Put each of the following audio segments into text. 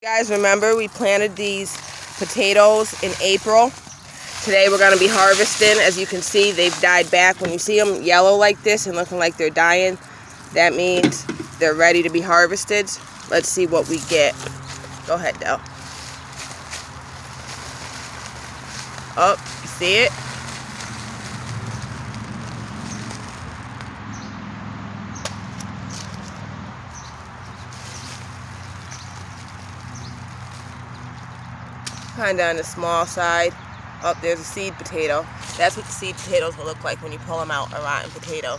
Guys, remember we planted these potatoes in April. Today we're going to be harvesting. As you can see, they've died back. When you see them yellow like this and looking like they're dying, that means they're ready to be harvested. Let's see what we get. Go ahead, Del. Oh, you see it? Kind of on the small side. Oh, there's a seed potato. That's what the seed potatoes will look like when you pull them out, a rotten potato.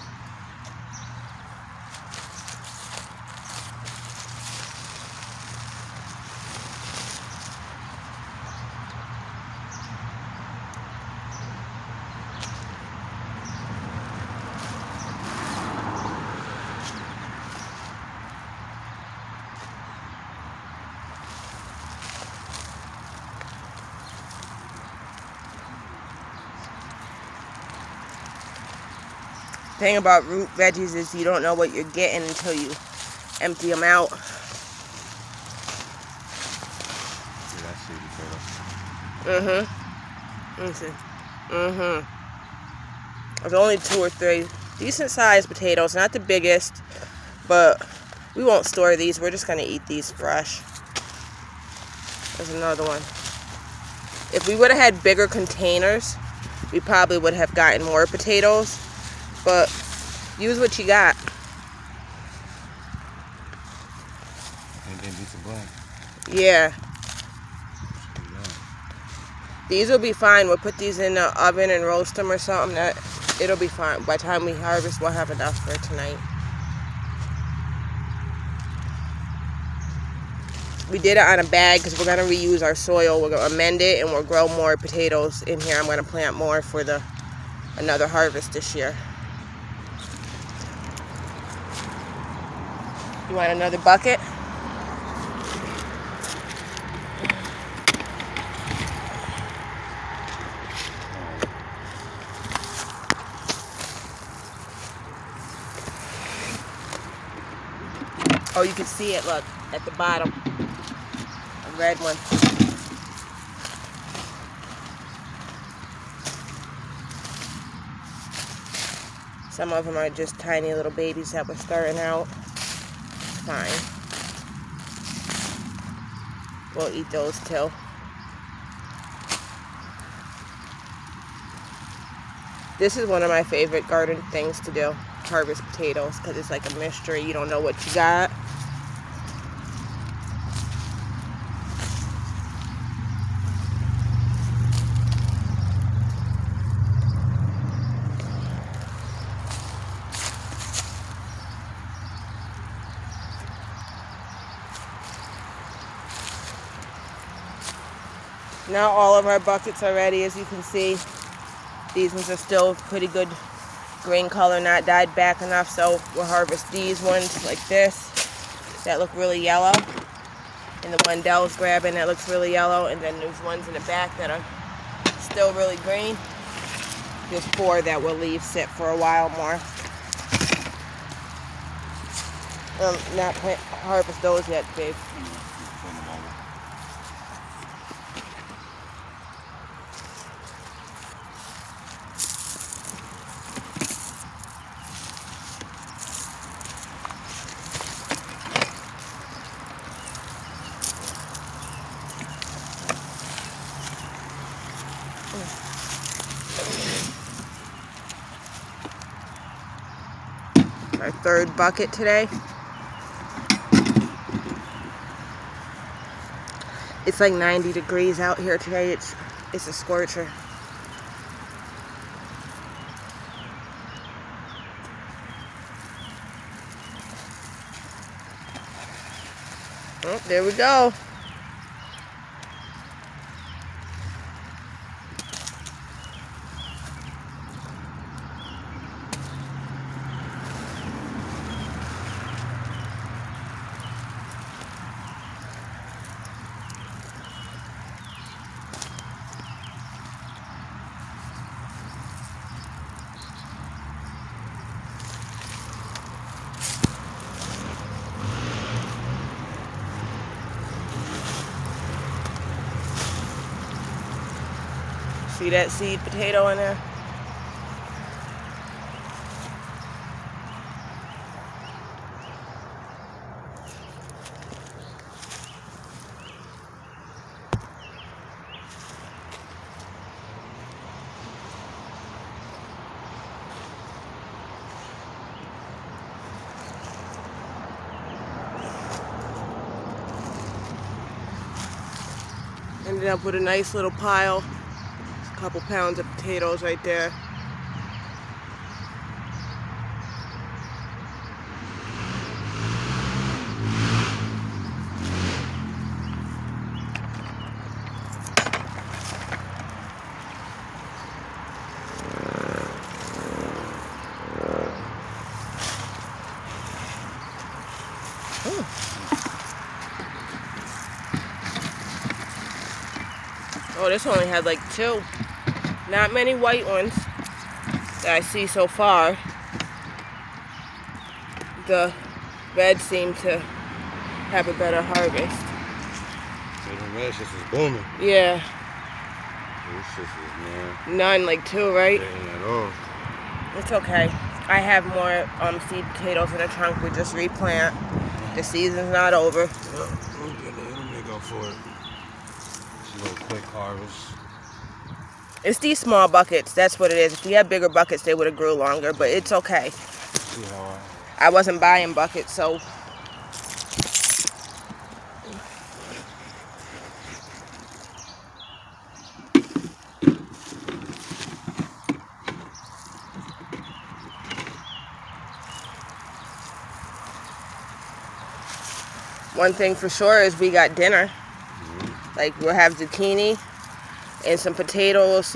Thing about root veggies is you don't know what you're getting until you empty them out. See that seed potato? Let me see. There's only 2 or 3 decent sized potatoes, not the biggest, but we won't store these. We're just gonna eat these fresh. There's another one. If we would have had bigger containers, we probably would have gotten more potatoes. But use what you got. Anything beats a blend. Yeah. These will be fine. We'll put these in the oven and roast them or something. It'll be fine. By the time we harvest, we'll have enough for tonight. We did it on a bag because we're going to reuse our soil. We're going to amend it and we'll grow more potatoes in here. I'm going to plant more for another harvest this year. You want another bucket? Oh, you can see it, look, at the bottom. A red one. Some of them are just tiny little babies that were starting out. Fine. We'll eat those too. This is one of my favorite garden things to do, harvest potatoes, because it's like a mystery. You don't know what you got. Now all of our buckets are ready, as you can see. These ones are still pretty good green color, not dyed back enough, so we'll harvest these ones like this that look really yellow. And the one Del's grabbing that looks really yellow, and then there's ones in the back that are still really green. There's 4 that we'll leave sit for a while more. Not harvest those yet, babe. Our 3rd bucket today. It's like 90 degrees out here today. It's a scorcher. Oh, there we go. See that seed potato in there? Ended up with a nice little pile. A couple pounds of potatoes right there. Oh, this only had like 2. Not many white ones that I see so far. The red seem to have a better harvest. So the red shit is booming. Yeah. This shit is, man. None, like 2, right? Ain't at all. It's okay. I have more seed potatoes in the trunk. We just replant. The season's not over. Yeah, it'll make up for it. It's a little quick harvest. It's these small buckets. That's what it is. If we had bigger buckets, they would have grew longer, but it's okay. See how I wasn't buying buckets, so. One thing for sure is we got dinner. Like, we'll have zucchini and some potatoes,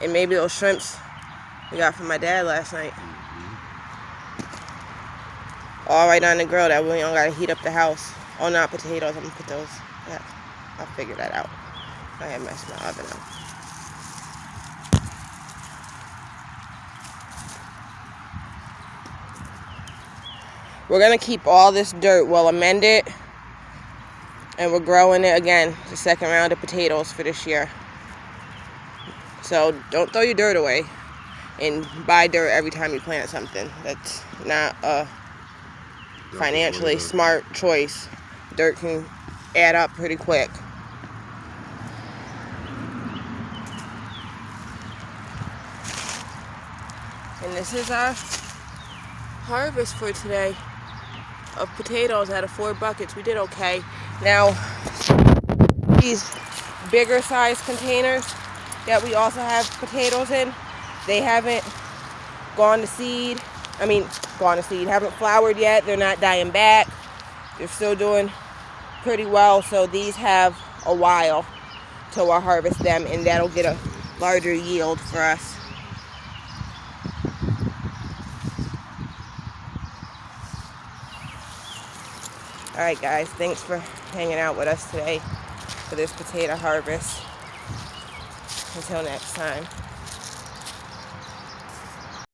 and maybe those shrimps we got from my dad last night. All right on the grill. That we don't gotta heat up the house. Oh, not potatoes. I'm gonna put those. Yeah, I'll figure that out. I had messed my oven up. We're gonna keep all this dirt. We'll amend it, and we're growing it again. The second round of potatoes for this year. So don't throw your dirt away and buy dirt every time you plant something. That's not a financially smart choice. Dirt can add up pretty quick. And this is our harvest for today of potatoes out of 4 buckets. We did okay. Now, these bigger size containers that we also have potatoes in, they haven't gone to seed. Haven't flowered yet. They're not dying back. They're still doing pretty well. So these have a while till we'll harvest them, and that'll get a larger yield for us. Alright guys, thanks for hanging out with us today for this potato harvest. Until next time.